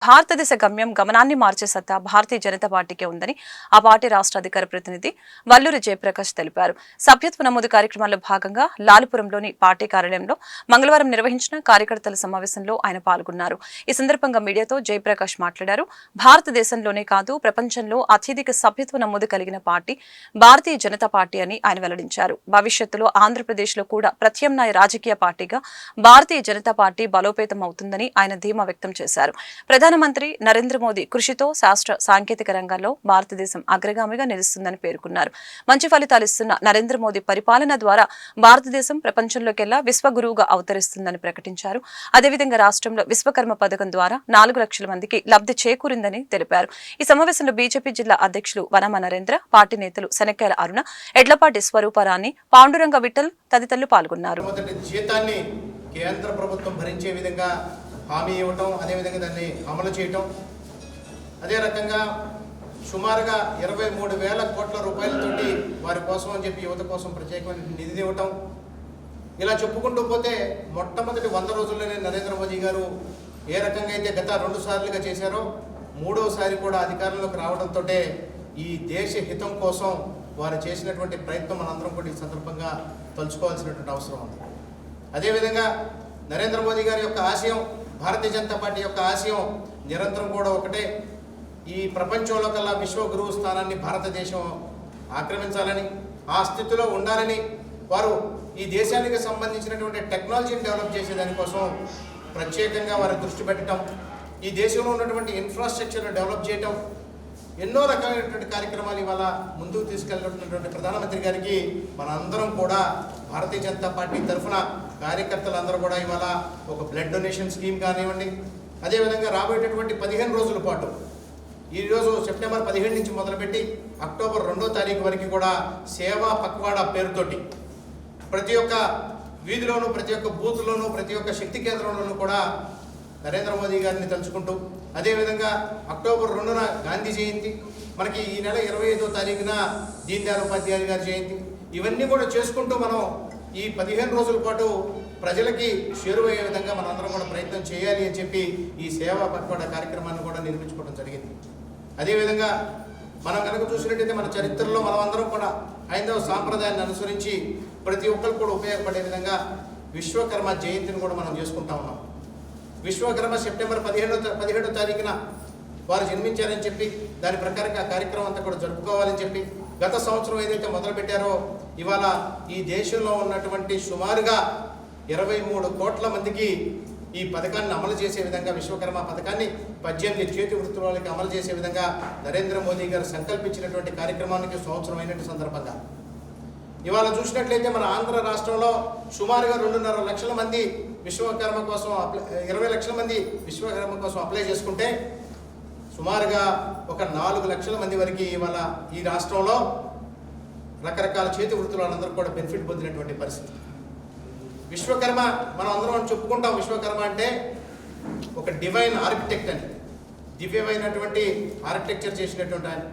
భారతదేశ గమ్యం గమనాన్ని మార్చే సత్తా భారతీయ జనతా పార్టీకే ఉందని ఆ పార్టీ రాష్ట్ర అధికార ప్రతినిధి వల్లూరి జయప్రకాష్ తెలిపారు. సభ్యత్వ నమోదు కార్యక్రమంలో భాగంగా లాలుపురంలోని పార్టీ కార్యాలయంలో మంగళవారం నిర్వహించిన కార్యకర్తల సమావేశంలో ఆయన పాల్గొన్నారు. ఈ సందర్భంగా మీడియాతో జయప్రకాష్ మాట్లాడారు. భారతదేశంలోనే కాదు ప్రపంచంలో అత్యధిక సభ్యత్వ నమోదు కలిగిన పార్టీ భారతీయ జనతా పార్టీ అని ఆయన వెల్లడించారు. భవిష్యత్తులో ఆంధ్రప్రదేశ్లో కూడా ప్రత్యామ్నాయ రాజకీయ పార్టీగా భారతీయ జనతా పార్టీ బలోపేతం అవుతుందని ఆయన ధీమా వ్యక్తం చేశారు. ప్రధానమంత్రి నరేంద్ర మోదీ కృషితో శాస్త్ర సాంకేతిక రంగంలో భారతదేశం అగ్రగామిగా నిలుస్తుందని పేర్కొన్నారు. మంచి ఫలితాలు ఇస్తున్న నరేంద్ర మోదీ పరిపాలన ద్వారా భారతదేశం ప్రపంచంలోకెల్లా విశ్వగురువుగా అవతరిస్తుందని ప్రకటించారు. అదేవిధంగా రాష్ట్రంలో విశ్వకర్మ పథకం ద్వారా 4 లక్షల మందికి లబ్ధి చేకూరిందని తెలిపారు. ఈ సమావేశంలో బీజేపీ జిల్లా అధ్యక్షులు వనమ నరేంద్ర, పార్టీ నేతలు శనక్కాయల అరుణ, ఎడ్లపాటి స్వరూపరాణి, పాండురంగ విఠల్ తదితరులు పాల్గొన్నారు. కేంద్ర ప్రభుత్వం భరించే విధంగా హామీ ఇవ్వటం, అదేవిధంగా దాన్ని అమలు చేయటం, అదే రకంగా సుమారుగా 23,000 కోట్ల రూపాయలతోటి వారి కోసం అని చెప్పి యువత కోసం ప్రత్యేకమైన నిధి ఇవ్వటం, ఇలా చెప్పుకుంటూ పోతే మొట్టమొదటి 100 రోజుల్లోనే నరేంద్ర మోదీ గారు ఏ రకంగా అయితే గత 2 సార్లుగా చేశారో 3వసారి కూడా అధికారంలోకి రావడంతో ఈ దేశ హితం కోసం వారు చేసినటువంటి ప్రయత్నం మనందరం కూడా ఈ సందర్భంగా తలుచుకోవాల్సినటువంటి అవసరం ఉంది. అదేవిధంగా నరేంద్ర మోదీ గారి యొక్క ఆశయం, భారతీయ జనతా పార్టీ యొక్క ఆశయం నిరంతరం కూడా ఒకటే, ఈ ప్రపంచంలో కల్లా విశ్వగురువు స్థానాన్ని భారతదేశం ఆక్రమించాలని, ఆ స్థితిలో ఉండాలని వారు ఈ దేశానికి సంబంధించినటువంటి టెక్నాలజీని డెవలప్ చేసేదానికోసం ప్రత్యేకంగా వారు దృష్టి పెట్టడం, ఈ దేశంలో ఉన్నటువంటి ఇన్ఫ్రాస్ట్రక్చర్ను డెవలప్ చేయటం, ఎన్నో రకాలైనటువంటి కార్యక్రమాలు ఇవాళ ముందుకు తీసుకెళ్ళినటువంటి ప్రధానమంత్రి గారికి మనందరం కూడా భారతీయ జనతా పార్టీ తరఫున కార్యకర్తలందరూ కూడా ఇవాళ ఒక బ్లడ్ డొనేషన్ స్కీమ్ కానివ్వండి, అదేవిధంగా రాబోయేటటువంటి 15 రోజుల పాటు, ఈరోజు సెప్టెంబర్ 17 నుంచి మొదలుపెట్టి అక్టోబర్ 2వ తారీఖు వరకు కూడా సేవా పక్వాడా పేరుతోటి ప్రతి ఒక్క వీధిలోనూ, ప్రతి ఒక్క బూత్లోనూ, ప్రతి ఒక్క శక్తి కేంద్రంలోనూ కూడా నరేంద్ర మోదీ గారిని తలుచుకుంటూ, అదేవిధంగా అక్టోబర్ 2న గాంధీ జయంతి, మనకి ఈ నెల 25వ తారీఖున దీన్ దయాళ్ ఉపాధ్యాయ గారి జయంతి, ఇవన్నీ కూడా చేసుకుంటూ మనం ఈ 15 రోజుల పాటు ప్రజలకి చేరువయ్యే విధంగా మనందరం కూడా ప్రయత్నం చేయాలి అని చెప్పి ఈ సేవా పక్వాడా కార్యక్రమాన్ని కూడా నిర్మించుకోవడం జరిగింది. అదేవిధంగా మనం కనుక చూసినట్టయితే మన చరిత్రలో మనమందరం కూడా హైందవ సాంప్రదాయాన్ని అనుసరించి ప్రతి ఒక్కరు కూడా ఉపయోగపడే విధంగా విశ్వకర్మ జయంతిని కూడా మనం చేసుకుంటా ఉన్నాం. విశ్వకర్మ సెప్టెంబర్ 17వ తారీఖున వారు జన్మించారని చెప్పి దాని ప్రకారంగా కార్యక్రమం అంతా కూడా జరుపుకోవాలని చెప్పి గత సంవత్సరం ఏదైతే మొదలుపెట్టారో ఇవాళ ఈ దేశంలో ఉన్నటువంటి సుమారుగా 23 కోట్ల మందికి ఈ పథకాన్ని అమలు చేసే విధంగా, విశ్వకర్మ పథకాన్ని 18 చేతి వృత్తుల వాళ్ళకి అమలు చేసే విధంగా నరేంద్ర మోదీ గారు సంకల్పించినటువంటి కార్యక్రమానికి సంవత్సరం అయినటువంటి సందర్భంగా ఇవాళ చూసినట్లయితే మన ఆంధ్ర రాష్ట్రంలో సుమారుగా 2.5 లక్షల మంది విశ్వకర్మ కోసం 20 లక్షల మంది విశ్వకర్మ కోసం అప్లై చేసుకుంటే సుమారుగా ఒక 4 లక్షల మంది వరకు ఇవాళ ఈ రాష్ట్రంలో రకరకాల చేతి వృత్తులు వాళ్ళందరూ కూడా బెనిఫిట్ పొందినటువంటి పరిస్థితి. విశ్వకర్మ మనం అందరం చెప్పుకుంటాం, విశ్వకర్మ అంటే ఒక డివైన్ ఆర్కిటెక్ట్ అని, దివ్యమైనటువంటి ఆర్కిటెక్చర్ చేసినటువంటి ఆయన.